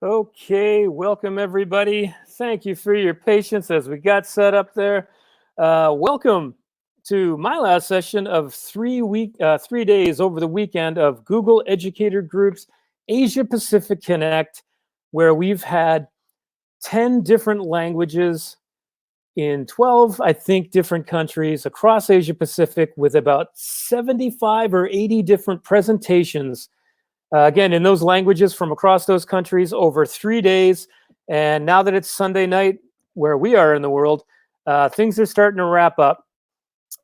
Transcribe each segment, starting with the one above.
Okay, welcome everybody. Thank you for your patience as we got set up there. Welcome to my last session of 3 days over the weekend of Google Educator Group's Asia-Pacific Connect, where we've had 10 different languages in 12, I think, different countries across Asia-Pacific with about 75 or 80 different presentations again, in those languages from across those countries over 3 days. And now that it's Sunday night, where we are in the world, things are starting to wrap up.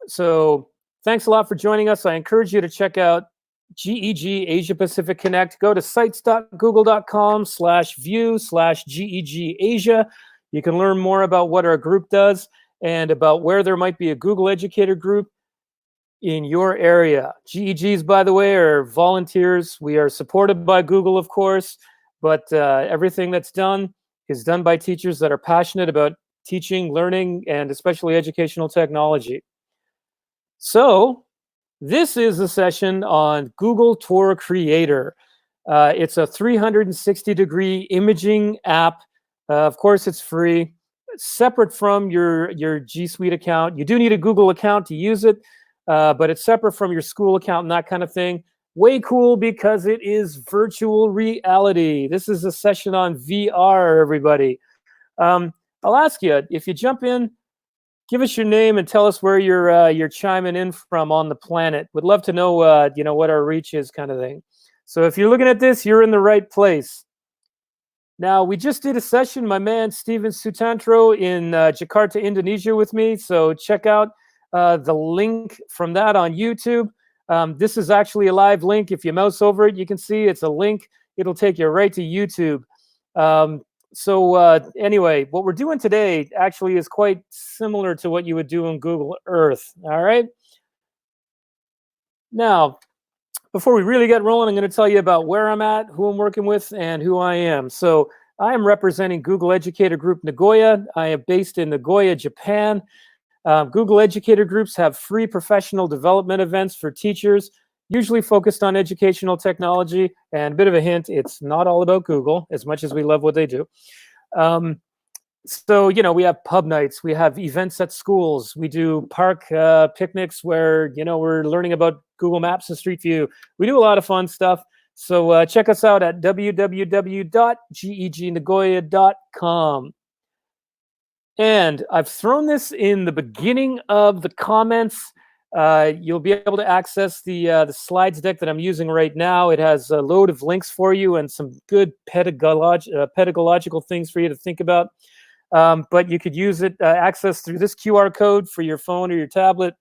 So thanks a lot for joining us. I encourage you to check out GEG Asia-Pacific Connect. Go to sites.google.com/view/GEG Asia. You can learn more about what our group does and about where there might be a Google Educator group in your area. GEGs, by the way, are volunteers. We are supported by Google, of course, but everything that's done is done by teachers that are passionate about teaching, learning, and especially educational technology. So this is a session on Google Tour Creator. It's a 360-degree imaging app. Of course, it's free, separate from your G Suite account. You do need a Google account to use it. But it's separate from your school account and that kind of thing. Way cool because it is virtual reality. This is a session on VR, everybody. I'll ask you, if you jump in, give us your name and tell us where you're chiming in from on the planet. Would love to know, what our reach is, kind of thing. So if you're looking at this, you're in the right place. Now, we just did a session, my man Steven Sutantro in Jakarta, Indonesia with me. So check out the link from that on YouTube. This is actually a live link. If you mouse over it, you can see it's a link. It'll take you right to YouTube. Anyway, what we're doing today actually is quite similar to what you would do in Google Earth. All right. Now, before we really get rolling, I'm going to tell you about where I'm at, who I'm working with, and who I am. So I am representing Google Educator Group Nagoya. I am based in Nagoya, Japan. Google Educator Groups have free professional development events for teachers, usually focused on educational technology. And a bit of a hint, it's not all about Google, as much as we love what they do. We have pub nights, we have events at schools, we do park picnics where, we're learning about Google Maps and Street View. We do a lot of fun stuff. So check us out at www.gegnagoya.com. And I've thrown this in the beginning of the comments. You'll be able to access the slides deck that I'm using right now. It has a load of links for you and some good pedagogical things for you to think about. But you could use it, access through this QR code for your phone or your tablet.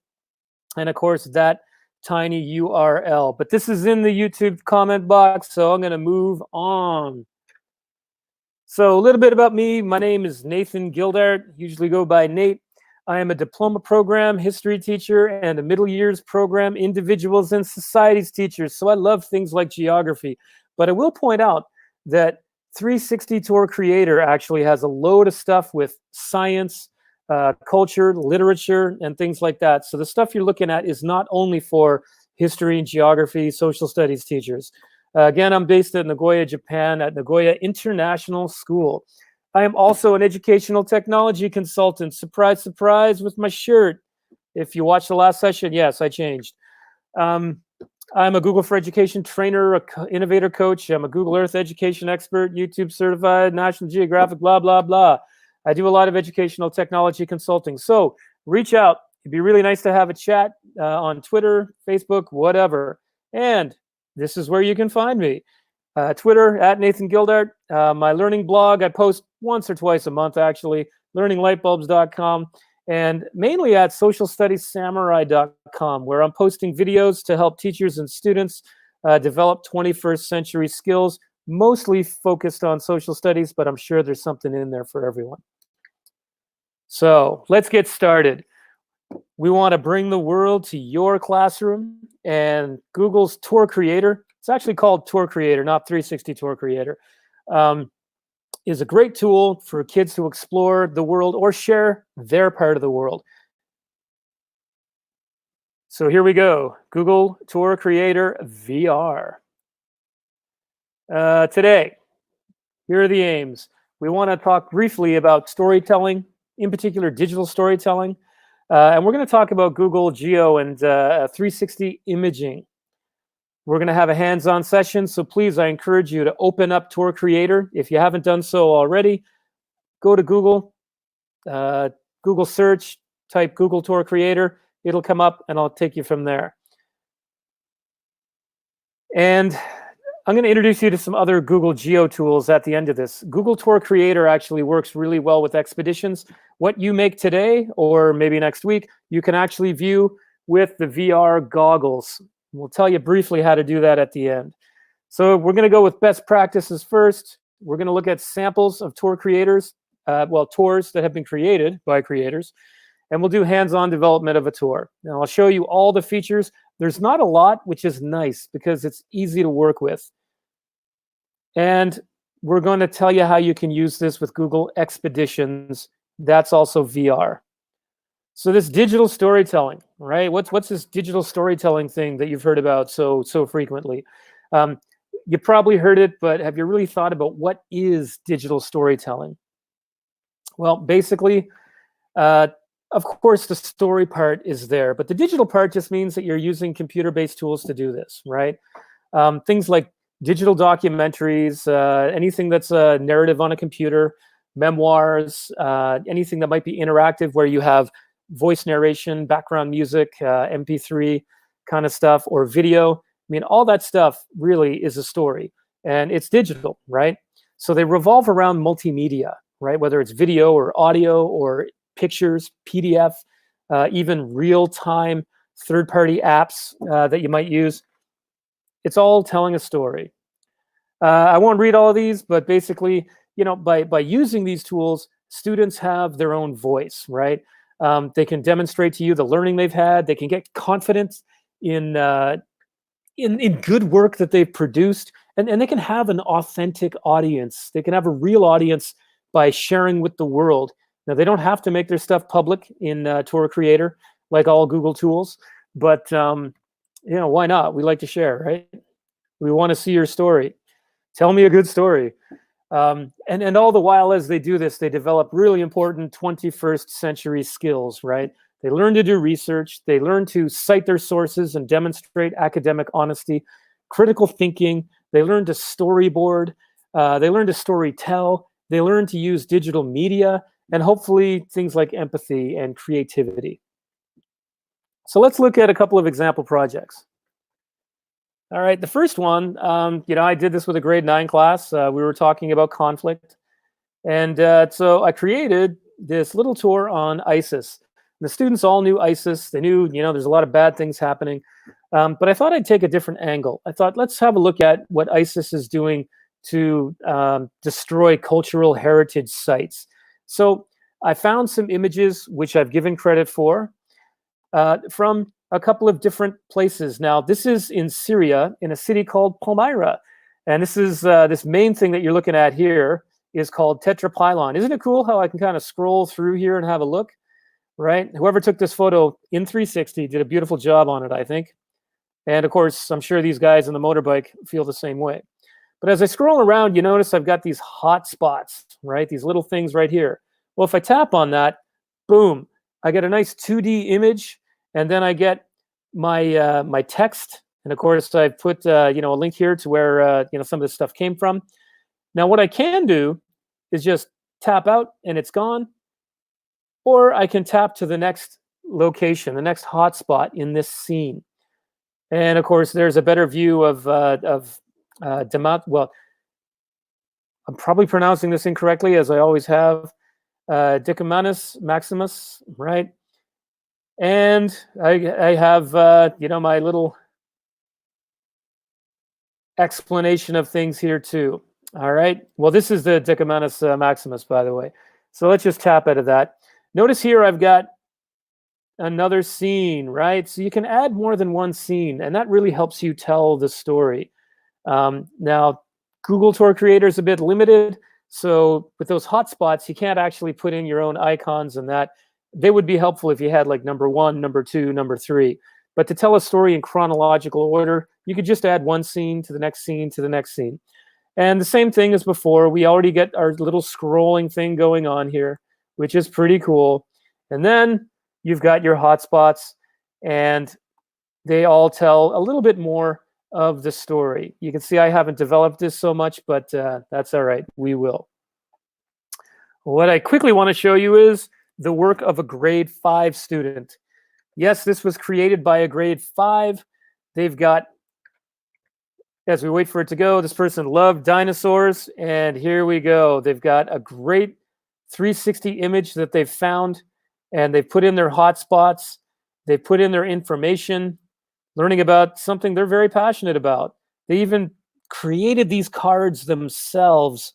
And of course, that tiny URL. But this is in the YouTube comment box, so I'm going to move on. So a little bit about me. My name is Nathan Gildart, usually go by Nate. I am a diploma program history teacher and a middle years program individuals and societies teacher. So I love things like geography. But I will point out that 360 Tour Creator actually has a load of stuff with science, culture, literature, and things like that. So the stuff you're looking at is not only for history and geography, social studies teachers. Again, I'm based in Nagoya, Japan, at Nagoya International School. I am also an educational technology consultant. Surprise, surprise, with my shirt. If you watched the last session, yes, I changed. I'm a Google for Education trainer, an innovator coach. I'm a Google Earth education expert, YouTube certified, National Geographic, blah, blah, blah. I do a lot of educational technology consulting. So reach out. It'd be really nice to have a chat on Twitter, Facebook, whatever. And this is where you can find me. Twitter, at Nathan Gildart. My learning blog, I post once or twice a month, actually, learninglightbulbs.com. And mainly at socialstudiessamurai.com, where I'm posting videos to help teachers and students develop 21st century skills, mostly focused on social studies, but I'm sure there's something in there for everyone. So let's get started. We want to bring the world to your classroom, and Google's Tour Creator, it's actually called Tour Creator, not 360 Tour Creator, is a great tool for kids to explore the world or share their part of the world. So here we go, Google Tour Creator VR. Today, Here are the aims. We want to talk briefly about storytelling, in particular digital storytelling. And we're going to talk about Google Geo and 360 imaging. We're going to have a hands-on session, so please, I encourage you to open up Tour Creator. If you haven't done so already, go to Google, Google search, type Google Tour Creator. It'll come up, and I'll take you from there. And I'm going to introduce you to some other Google Geo tools at the end of this. Google Tour Creator actually works really well with expeditions. What you make today, or maybe next week, you can actually view with the VR goggles. We'll tell you briefly how to do that at the end. So we're going to go with best practices first. We're going to look at samples of tour creators, tours that have been created by creators, and we'll do hands-on development of a tour. Now, I'll show you all the features. There's not a lot, which is nice because it's easy to work with. And we're going to tell you how you can use this with Google Expeditions. That's also VR. So this digital storytelling, right? What's this digital storytelling thing that you've heard about so frequently? You probably heard it, but have you really thought about what is digital storytelling? Well, basically, of course, the story part is there, but the digital part just means that you're using computer-based tools to do this, right? Things like digital documentaries, anything that's a narrative on a computer, memoirs, anything that might be interactive where you have voice narration, background music, MP3 kind of stuff, or video. I mean, all that stuff really is a story, and it's digital, right? So they revolve around multimedia, right? Whether it's video or audio or pictures, PDF, even real-time third-party apps that you might use. It's all telling a story. I won't read all of these, but basically, you know, by using these tools, students have their own voice, right? They can demonstrate to you the learning they've had. They can get confidence in good work that they've produced, and they can have an authentic audience. They can have a real audience by sharing with the world. Now, they don't have to make their stuff public in Tour Creator, like all Google tools, but you know, why not? We like to share, right? We want to see your story. Tell me a good story. And all the while as they do this, they develop really important 21st century skills, right? They learn to do research. They learn to cite their sources and demonstrate academic honesty, critical thinking. They learn to storyboard. They learn to storytell. They learn to use digital media, and hopefully things like empathy and creativity. So let's look at a couple of example projects. All right, the first one, you know, I did this with a grade 9 class. We were talking about conflict. And so I created this little tour on ISIS. The students all knew ISIS. They knew, you know, there's a lot of bad things happening. But I thought I'd take a different angle. I thought, let's have a look at what ISIS is doing to destroy cultural heritage sites. So I found some images, which I've given credit for, from a couple of different places. Now, this is in Syria, in a city called Palmyra. And this is this main thing that you're looking at here is called Tetrapylon. Isn't it cool how I can kind of scroll through here and have a look, right? Whoever took this photo in 360 did a beautiful job on it, I think. And of course, I'm sure these guys on the motorbike feel the same way. But as I scroll around, you notice I've got these hot spots, right? These little things right here. Well, if I tap on that, boom, I get a nice 2D image, and then I get my my text. And of course, I've put you know, a link here to where you know, some of this stuff came from. Now, what I can do is just tap out, and it's gone. Or I can tap to the next location, the next hotspot in this scene. And of course, there's a better view of well, I'm probably pronouncing this incorrectly, as I always have. Decumanus Maximus, right? And I have, you know, my little explanation of things here too. All right. Well, this is the Decumanus Maximus, by the way. So let's just tap out of that. Notice here I've got another scene, right? So you can add more than one scene, and that really helps you tell the story. Now, Google Tour Creator is a bit limited. So with those hotspots, you can't actually put in your own icons, and that they would be helpful if you had like number 1, number 2, number 3. But to tell a story in chronological order, you could just add one scene to the next scene to the next scene. And the same thing as before, we already get our little scrolling thing going on here, which is pretty cool. And then you've got your hotspots, and they all tell a little bit more of the story. You can see I haven't developed this so much, but that's all right, we will. What I quickly want to show you is the work of a grade 5 student. Yes, this was created by a grade 5. They've got, as we wait for it to go, this person loved dinosaurs, and here we go. They've got a great 360 image that they've found, and they've put in their hotspots. They've put in their information, learning about something they're very passionate about. They even created these cards themselves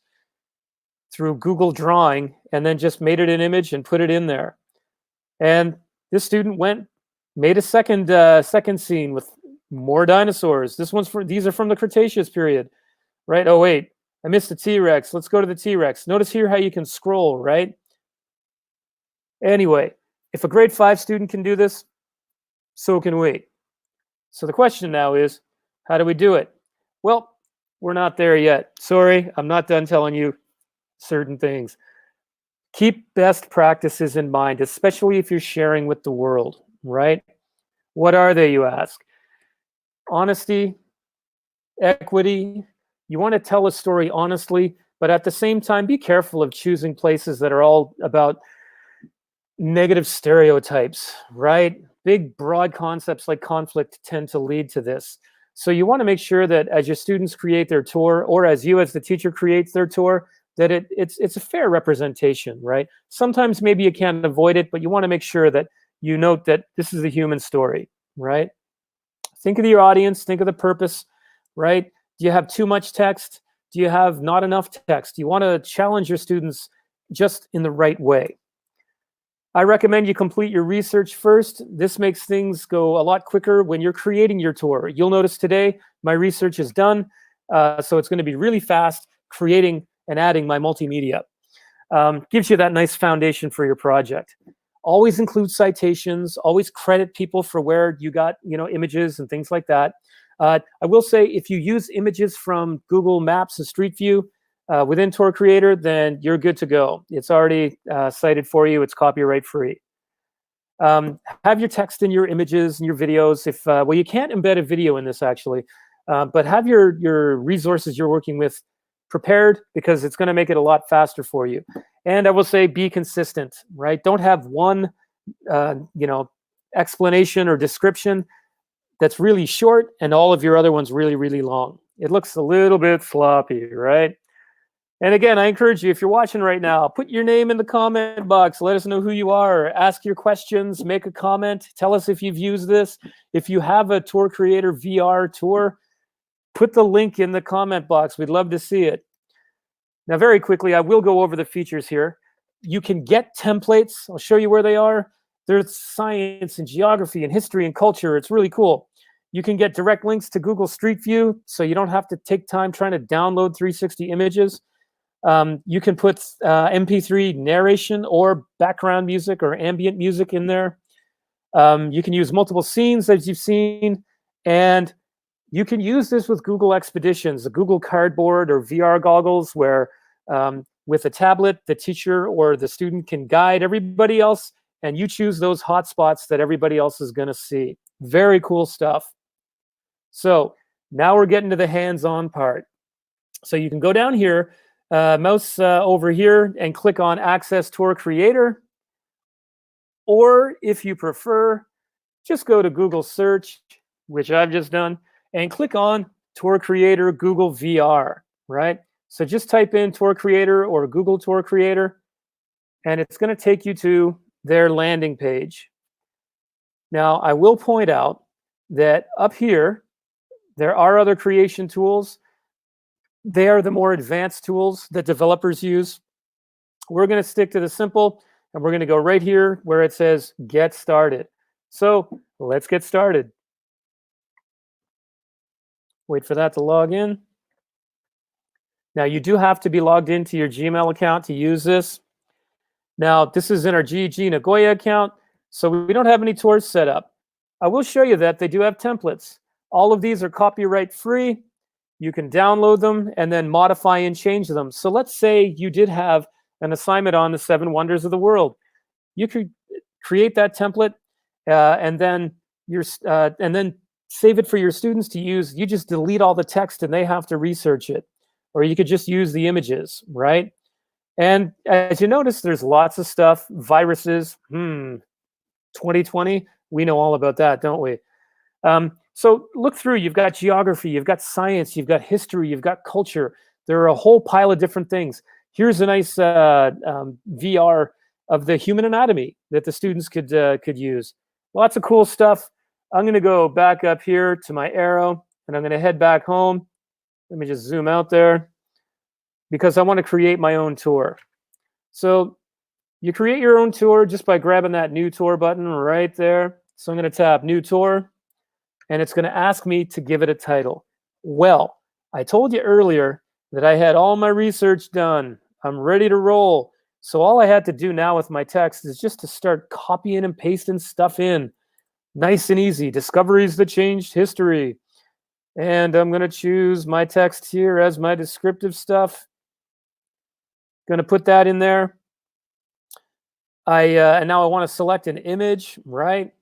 through Google Drawing, and then just made it an image and put it in there. And this student made a second scene with more dinosaurs. These are from the Cretaceous period, right? Oh wait, I missed the T-Rex. Let's go to the T-Rex. Notice here how you can scroll, right? Anyway, if a grade 5 student can do this, so can we. So the question now is, how do we do it? Well, we're not there yet. Sorry, I'm not done telling you certain things. Keep best practices in mind, especially if you're sharing with the world, right? What are they, you ask? Honesty, equity. You want to tell a story honestly, but at the same time, be careful of choosing places that are all about negative stereotypes, right? Big, broad concepts like conflict tend to lead to this. So you want to make sure that as your students create their tour, or as you as the teacher creates their tour, that it's a fair representation, right? Sometimes maybe you can't avoid it, but you want to make sure that you note that this is a human story, right? Think of your audience, think of the purpose, right? Do you have too much text? Do you have not enough text? You want to challenge your students just in the right way. I recommend you complete your research first. This makes things go a lot quicker when you're creating your tour. You'll notice today my research is done, so it's going to be really fast creating and adding my multimedia. Gives you that nice foundation for your project. Always include citations, always credit people for where you got, images and things like that. I will say, if you use images from Google Maps and Street View within Tour Creator, then you're good to go. It's already cited for you. It's copyright free. Have your text in your images and your videos. Well, you can't embed a video in this actually, but have your resources you're working with prepared, because it's going to make it a lot faster for you. And I will say, be consistent, right? Don't have one, explanation or description that's really short and all of your other ones really, really long. It looks a little bit sloppy, right? And again, I encourage you, if you're watching right now, put your name in the comment box. Let us know who you are. Ask your questions. Make a comment. Tell us if you've used this. If you have a Tour Creator VR tour, put the link in the comment box. We'd love to see it. Now, very quickly, I will go over the features here. You can get templates. I'll show you where they are. There's science and geography and history and culture. It's really cool. You can get direct links to Google Street View, so you don't have to take time trying to download 360 images. You can put MP3 narration or background music or ambient music in there. You can use multiple scenes, as you've seen, and you can use this with Google Expeditions, the Google Cardboard or VR goggles, where with a tablet, the teacher or the student can guide everybody else, and you choose those hotspots that everybody else is going to see. Very cool stuff. So now we're getting to the hands-on part. So you can go down here, mouse over here, and click on Access Tour Creator. Or if you prefer, just go to Google Search, which I've just done, and click on Tour Creator Google VR, right? So just type in Tour Creator or Google Tour Creator, and it's going to take you to their landing page. Now, I will point out that up here, there are other creation tools. They are the more advanced tools that developers use. We're going to stick to the simple, and we're going to go right here where it says Get Started. So let's get started. Wait for that to log in. Now, you do have to be logged into your Gmail account to use this. Now, this is in our GEG Nagoya account, so we don't have any tours set up. I will show you that they do have templates. All of these are copyright free. You can download them and then modify and change them. So let's say you did have an assignment on the 7 wonders of the world. You could create that template and then save it for your students to use. You just delete all the text and they have to research it. Or you could just use the images, right? And as you notice, there's lots of stuff. Viruses, 2020, we know all about that, don't we? So look through, you've got geography, you've got science, you've got history, you've got culture. There are a whole pile of different things. Here's a nice VR of the human anatomy that the students could use. Lots of cool stuff. I'm going to go back up here to my arrow, and I'm going to head back home. Let me just zoom out there because I want to create my own tour. So you create your own tour just by grabbing that new tour button right there. So I'm going to tap new tour, and it's going to ask me to give it a title. Well, I told you earlier that I had all my research done. I'm ready to roll. So all I had to do now with my text is just to start copying and pasting stuff in. Nice and easy. Discoveries that changed history. And I'm going to choose my text here as my descriptive stuff. Going to put that in there. And now I want to select an image, right?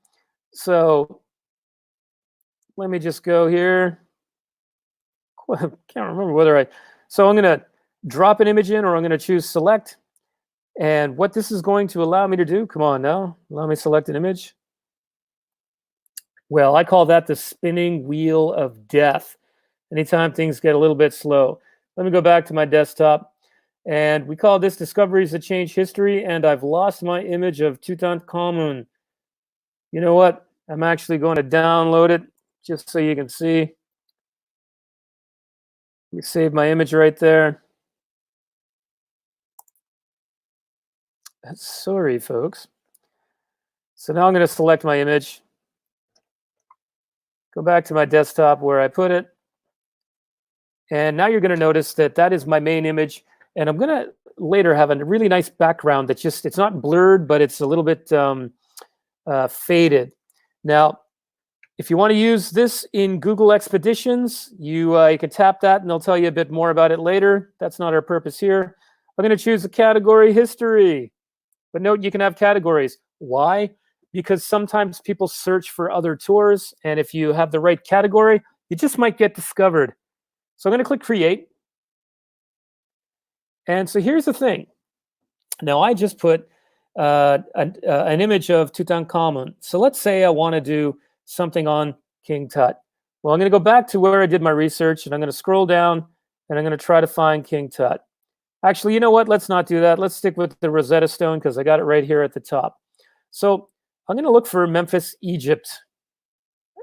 So let me just go here. I can't remember whether so I'm going to drop an image in, or I'm going to choose select. And what this is going to allow me to do, come on now, allow me to select an image. Well, I call that the spinning wheel of death. Anytime things get a little bit slow. Let me go back to my desktop. And we call this Discoveries That Change History. And I've lost my image of Tutankhamun. You know what? I'm actually going to download it just so you can see. You save my image right there. Sorry, folks. So now I'm going to select my image. Go back to my desktop where I put it. And now you're going to notice that that is my main image. And I'm going to later have a really nice background that it's not blurred, but it's a little bit faded. Now, if you want to use this in Google Expeditions, you can tap that and they'll tell you a bit more about it later. That's not our purpose here. I'm going to choose the category history. But note, you can have categories. Why? Because sometimes people search for other tours, and if you have the right category, you just might get discovered. So I'm going to click create. And so here's the thing. Now I just put an image of Tutankhamun. So let's say I want to do something on King Tut. Well, I'm going to go back to where I did my research, and I'm going to scroll down, and I'm going to try to find King Tut. Actually, you know what? Let's not do that. Let's stick with the Rosetta Stone because I got it right here at the top. So I'm going to look for Memphis, Egypt.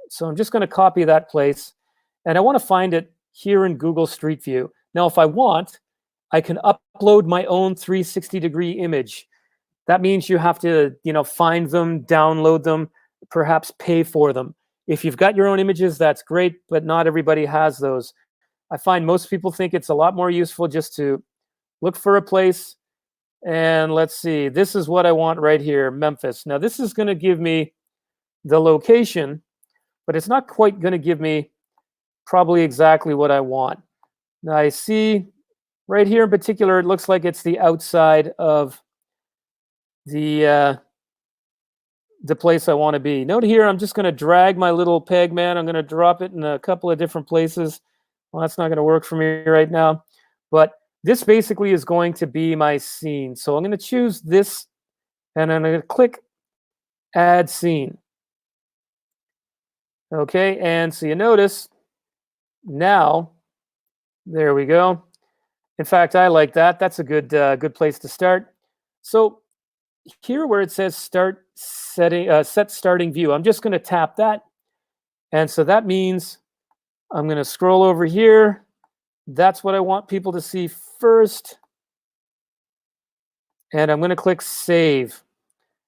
So I'm just going to copy that place, and I want to find it here in Google Street View. Now, if I want, I can upload my own 360-degree image. That means you have to, find them, download them, perhaps pay for them. If you've got your own images, that's great, but not everybody has those. I find most people think it's a lot more useful just to look for a place, and let's see. This is what I want right here, Memphis. Now, this is going to give me the location, but it's not quite going to give me probably exactly what I want. Now, I see right here in particular, it looks like it's the outside of the place I want to be. Note here, I'm just going to drag my little peg man. I'm going to drop it in a couple of different places. Well, that's not going to work for me right now, but this basically is going to be my scene. So I'm going to choose this, and I'm going to click Add Scene. Okay, and so you notice now, there we go. In fact, I like that. That's a good place to start. So here where it says Set Starting View, I'm just going to tap that. And so that means I'm going to scroll over here. That's what I want people to see first. And I'm going to click Save.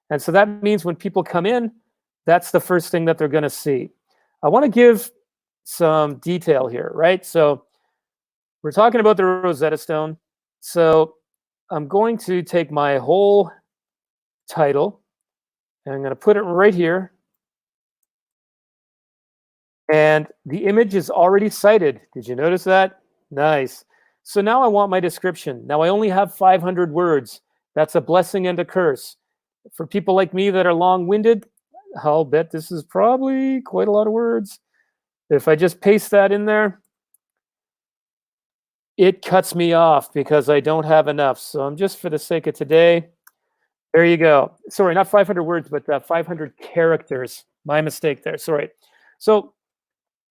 And so that means when people come in, that's the first thing that they're going to see. I want to give some detail here, right? So we're talking about the Rosetta Stone. So I'm going to take my whole title, and I'm going to put it right here. And the image is already cited. Did you notice that? Nice. So now I want my description. Now I only have 500 words. That's a blessing and a curse. For people like me that are long-winded, I'll bet this is probably quite a lot of words. If I just paste that in there, it cuts me off because I don't have enough. So I'm just, for the sake of today, there you go. Sorry, not 500 words, but 500 characters. My mistake there, sorry. So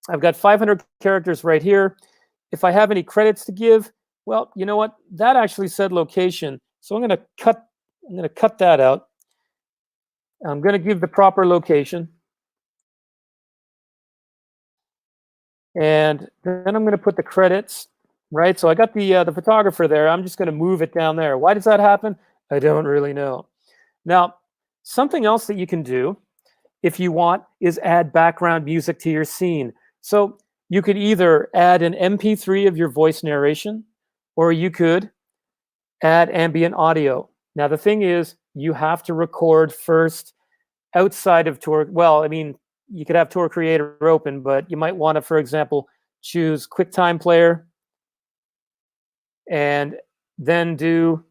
I've got 500 characters right here. If I have any credits to give, well, you know what? That actually said location. So I'm going to cut that out. I'm going to give the proper location. And then I'm going to put the credits, right? So I got the photographer there. I'm just going to move it down there. Why does that happen? I don't really know. Now, something else that you can do if you want is add background music to your scene. So you could either add an MP3 of your voice narration, or you could add ambient audio. Now, the thing is, you have to record first outside of Tour. Well, I mean, you could have Tour Creator open, but you might want to, for example, choose QuickTime Player and then do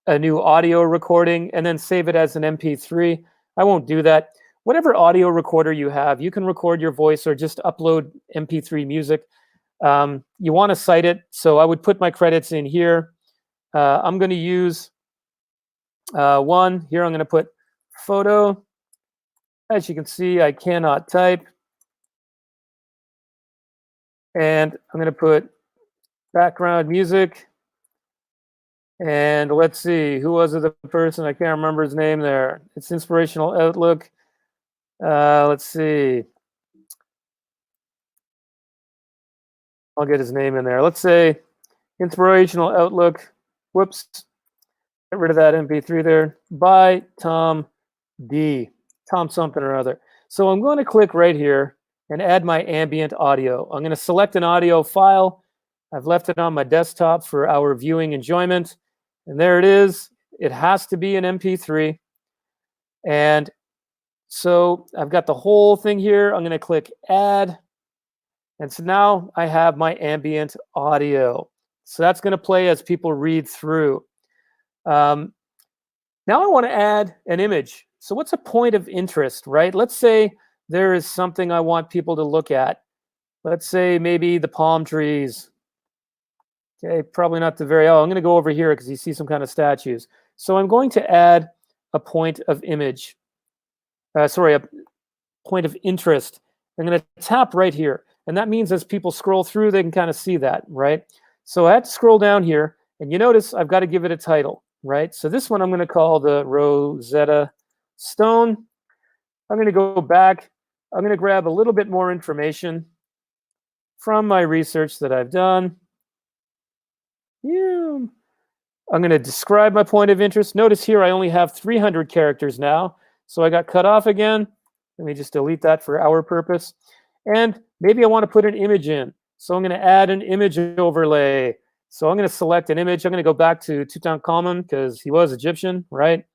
a new audio recording and then save it as an MP3. I won't do that. Whatever audio recorder you have, you can record your voice or just upload MP3 music. You want to cite it, so I would put my credits in here. I'm going to use one. Here I'm going to put photo. As you can see, I cannot type. And I'm going to put background music. And let's see, who was it, the person? I can't remember his name there. It's Inspirational Outlook. Let's see. I'll get his name in there. Let's say Inspirational Outlook. Whoops. Get rid of that MP3 there. By Tom D. Tom something or other. So I'm going to click right here and add my ambient audio. I'm going to select an audio file. I've left it on my desktop for our viewing enjoyment. And there it is. It has to be an MP3. And so I've got the whole thing here. I'm going to click add. And so now I have my ambient audio. So that's going to play as people read through. Now I want to add an image. So what's a point of interest, right? Let's say there is something I want people to look at. Let's say maybe the palm trees. Okay, probably not the very, I'm going to go over here because you see some kind of statues. So I'm going to add a point of image. A point of interest. I'm going to tap right here. And that means as people scroll through, they can kind of see that, right? So I have to scroll down here. And you notice I've got to give it a title, right? So this one I'm going to call the Rosetta Stone. I'm going to go back. I'm going to grab a little bit more information from my research that I've done. Yeah. I'm going to describe my point of interest. Notice here I only have 300 characters now. So I got cut off again. Let me just delete that for our purpose. And maybe I want to put an image in. So I'm going to add an image overlay. So I'm going to select an image. I'm going to go back to Tutankhamun because he was Egyptian, right?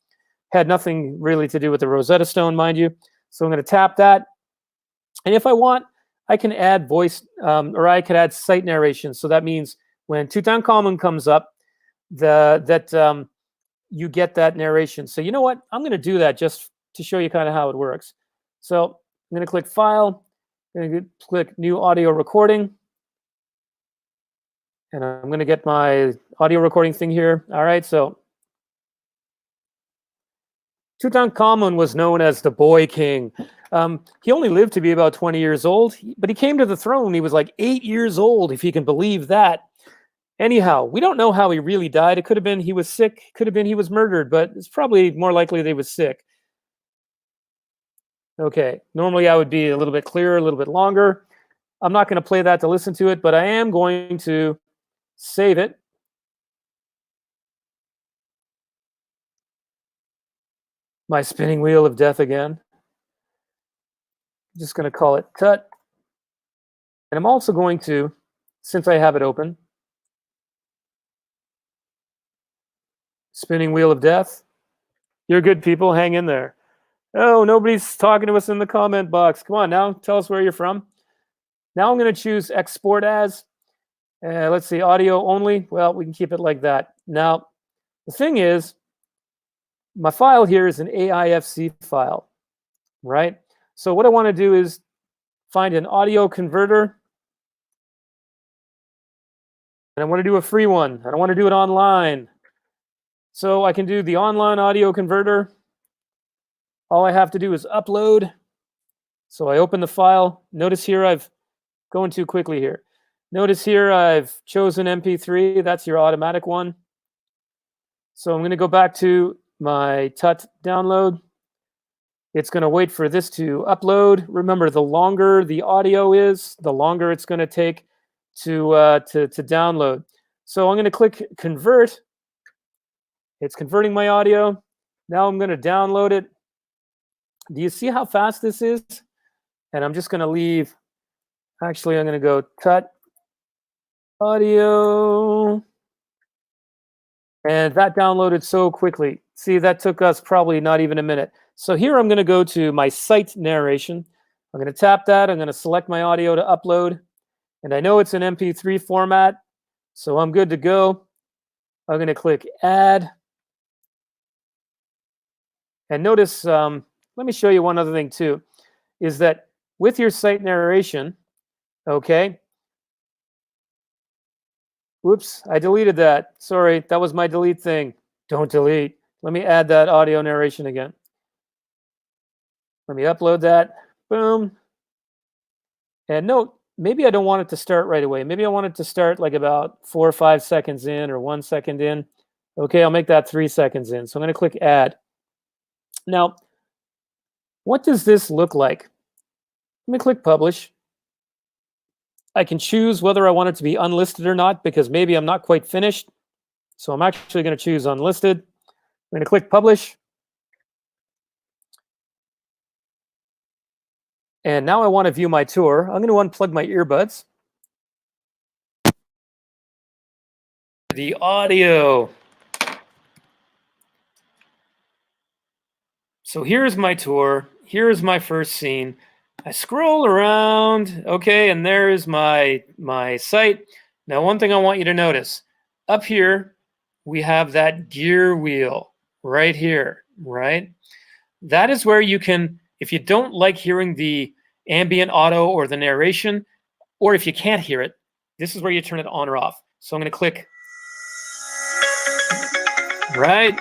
Had nothing really to do with the Rosetta Stone, mind you. So I'm going to tap that. And if I want, I can add voice, or I could add sight narration. So that means when Tutankhamun comes up, you get that narration. So you know what? I'm going to do that just to show you kind of how it works. So I'm going to click File. I'm going to click New Audio Recording. And I'm going to get my audio recording thing here. All right, so Tutankhamun was known as the Boy King. He only lived to be about 20 years old, but he came to the throne when he was like 8 years old, if you can believe that. Anyhow, we don't know how he really died. It could have been he was sick, could have been he was murdered, but it's probably more likely that he was sick. Okay, normally I would be a little bit clearer, a little bit longer. I'm not going to play that to listen to it, but I am going to save it. My spinning wheel of death again. I'm just going to call it cut. And I'm also going to, since I have it open, spinning wheel of death. You're good people, hang in there. Oh, nobody's talking to us in the comment box. Come on now, tell us where you're from. Now I'm going to choose export as. Let's see, audio only. Well, we can keep it like that. Now, the thing is, my file here is an AIFC file, right? So what I want to do is find an audio converter. And I want to do a free one. I don't want to do it online. So I can do the online audio converter. All I have to do is upload. So I open the file. Notice here I've going too quickly here. Notice here I've chosen MP3. That's your automatic one. So I'm going to go back to my TUT download. It's going to wait for this to upload. Remember, the longer the audio is, the longer it's going to take to download. So I'm going to click convert. It's converting my audio. Now I'm going to download it. Do you see how fast this is? And I'm just going to leave. Actually, I'm going to go TUT audio. And that downloaded so quickly. See, that took us probably not even a minute. So here I'm going to go to my site narration. I'm going to tap that. I'm going to select my audio to upload. And I know it's an MP3 format, so I'm good to go. I'm going to click add. And notice, let me show you one other thing too, is that with your site narration, okay, whoops, I deleted that. Sorry, that was my delete thing. Don't delete. Let me add that audio narration again. Let me upload that. Boom. And note, maybe I don't want it to start right away. Maybe I want it to start like about 4 or 5 seconds in or 1 second in. Okay, I'll make that 3 seconds in. So I'm going to click add. Now, what does this look like? Let me click publish. I can choose whether I want it to be unlisted or not, because maybe I'm not quite finished. So I'm actually going to choose unlisted. I'm going to click publish. And now I want to view my tour. I'm going to unplug my earbuds. The audio. So here's my tour. Here's my first scene. I scroll around, okay, and there's my site. Now, one thing I want you to notice, up here, we have that gear wheel right here, right? That is where you can, if you don't like hearing the ambient auto or the narration, or if you can't hear it, this is where you turn it on or off. So I'm going to click, right?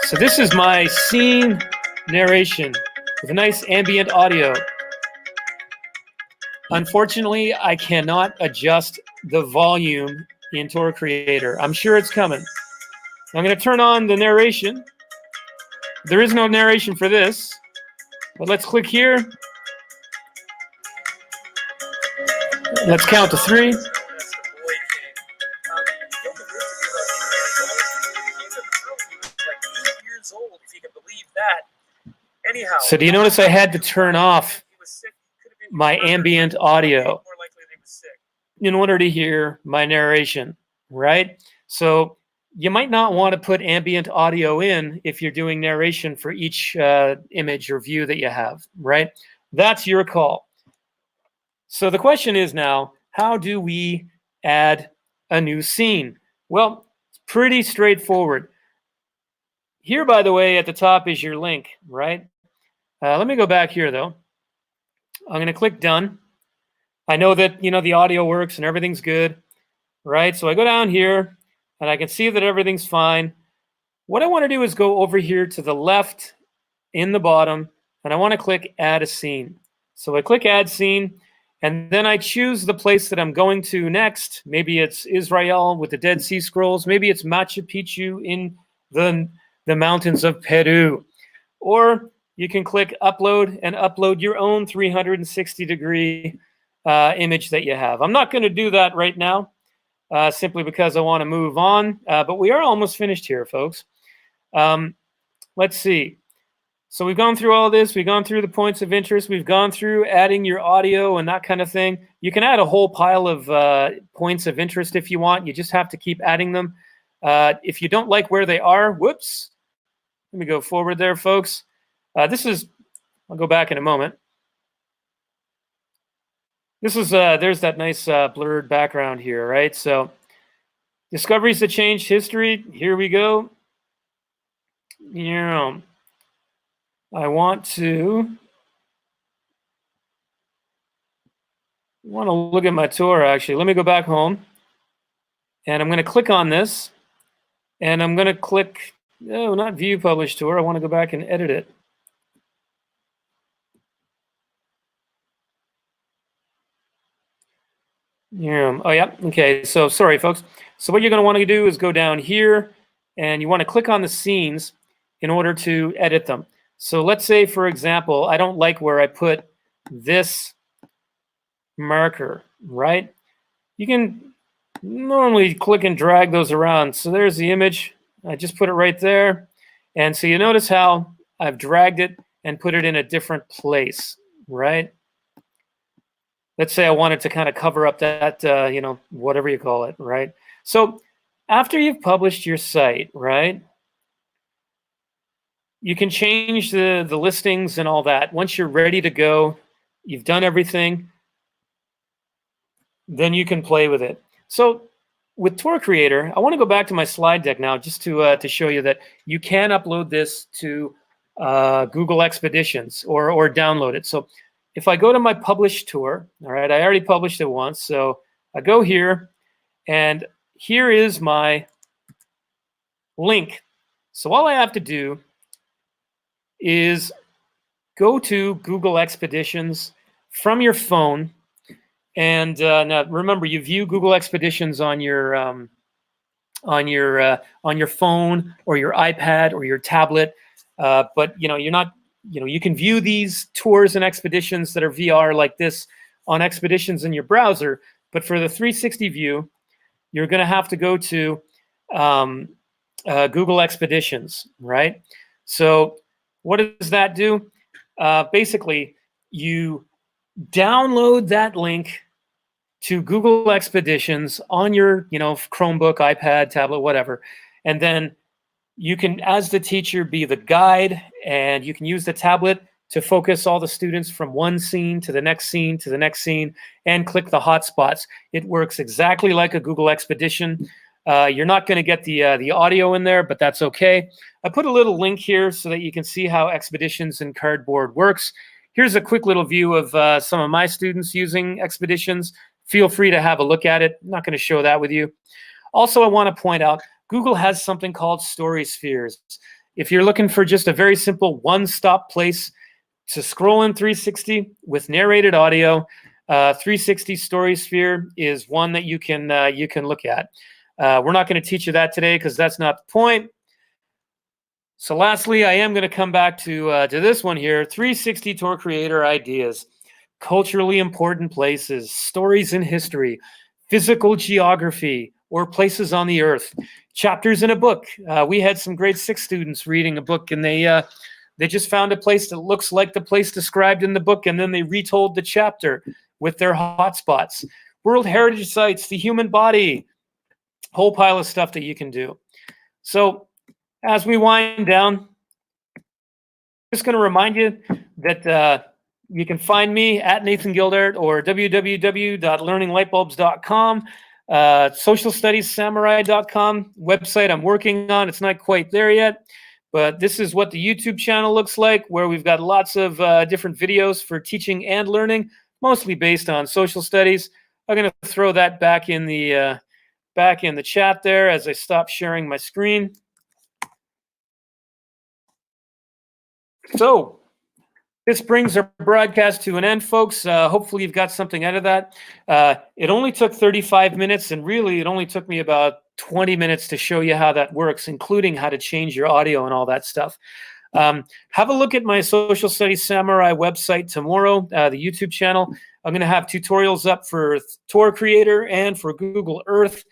So this is my scene narration with a nice ambient audio. Unfortunately, I cannot adjust the volume in Tour Creator. I'm sure it's coming. I'm going to turn on the narration. There is no narration for this, but let's click here. Let's count to 3. So do you notice I had to turn off my ambient audio in order to hear my narration, right? So you might not want to put ambient audio in if you're doing narration for each image or view that you have, right? That's your call. So the question is now, how do we add a new scene? Well, it's pretty straightforward. Here, by the way, at the top is your link, right? Let me go back here, though. I'm going to click done. I know that, the audio works and everything's good, right? So I go down here and I can see that everything's fine. What I want to do is go over here to the left in the bottom, and I want to click add a scene. So I click add scene, and then I choose the place that I'm going to next. Maybe it's Israel with the Dead Sea Scrolls. Maybe it's Machu Picchu in the mountains of Peru. Or you can click upload and upload your own 360-degree image that you have. I'm not going to do that right now, simply because I want to move on. But we are almost finished here, folks. Let's see. So we've gone through all this. We've gone through the points of interest. We've gone through adding your audio and that kind of thing. You can add a whole pile of points of interest if you want. You just have to keep adding them. If you don't like where they are, whoops. Let me go forward there, folks. I'll go back in a moment. this is there's that nice blurred background here, right? So discoveries that changed history. Here we go. Yeah, I want to look at my tour. Actually, let me go back home, and I'm going to click on this, and I'm going to click. No, not view published tour. I want to go back and edit it. Yeah. Oh, yeah. Okay. So sorry, folks. So what you're going to want to do is go down here, and you want to click on the scenes in order to edit them. So let's say, for example, I don't like where I put this marker, right? You can normally click and drag those around. So there's the image. I just put it right there. And so you notice how I've dragged it and put it in a different place, right? Let's say I wanted to kind of cover up that, you know, whatever you call it, right? So after you've published your site, right, you can change the listings and all that. Once you're ready to go, you've done everything, then you can play with it. So with Tour Creator, I want to go back to my slide deck now just to show you that you can upload this to Google Expeditions or download it. So if I go to my published tour, all right, I already published it once. So I go here, and here is my link. So all I have to do is go to Google Expeditions from your phone. And now remember, you view Google Expeditions on your phone or your iPad or your tablet, but you know you're not. You know, you can view these tours and expeditions that are VR like this on Expeditions in your browser, but for the 360 view, you're going to have to go to Google Expeditions, right? So what does that do? Basically, you download that link to Google Expeditions on your, you know, Chromebook, iPad, tablet, whatever, and then you can, as the teacher, be the guide, and you can use the tablet to focus all the students from one scene to the next scene to the next scene and click the hotspots. It works exactly like a Google Expedition. You're not going to get the audio in there, but that's okay. I put a little link here so that you can see how Expeditions in Cardboard works. Here's a quick little view of some of my students using Expeditions. Feel free to have a look at it. I'm not going to show that with you. Also, I want to point out, Google has something called Story Spheres. If you're looking for just a very simple one-stop place to scroll in 360 with narrated audio, 360 Story Sphere is one that you can look at. We're not going to teach you that today because that's not the point. So lastly, I am going to come back to this one here, 360 Tour Creator Ideas, culturally important places, stories in history, physical geography, or places on the earth, chapters in a book. We had some grade 6 students reading a book, and they just found a place that looks like the place described in the book, and then they retold the chapter with their hotspots. World Heritage Sites, the human body, whole pile of stuff that you can do. So as we wind down, I'm just going to remind you that you can find me at Nathan Gildart or www.learninglightbulbs.com. socialstudiessamurai.com website I'm working on. It's not quite there yet, but this is what the YouTube channel looks like, where we've got lots of different videos for teaching and learning, mostly based on social studies. I'm going to throw that back in the chat there as I stop sharing my screen. So this brings our broadcast to an end, folks. Hopefully you've got something out of that. It only took 35 minutes, and really it only took me about 20 minutes to show you how that works, including how to change your audio and all that stuff. Have a look at my Social Studies Samurai website tomorrow, the YouTube channel. I'm going to have tutorials up for Tour Creator and for Google Earth,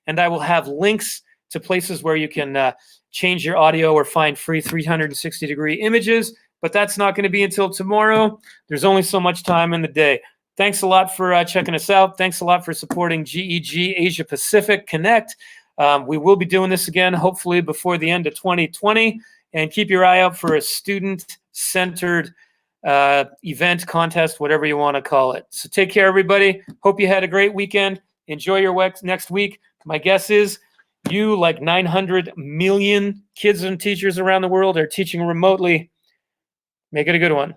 and I will have links to places where you can change your audio or find free 360-degree images. But that's not going to be until tomorrow. There's only so much time in the day. Thanks a lot for checking us out. Thanks a lot for supporting GEG Asia-Pacific Connect. We will be doing this again, hopefully before the end of 2020. And keep your eye out for a student-centered event, contest, whatever you want to call it. So take care, everybody. Hope you had a great weekend. Enjoy your next week. My guess is you, like 900 million kids and teachers around the world, are teaching remotely. Make it a good one.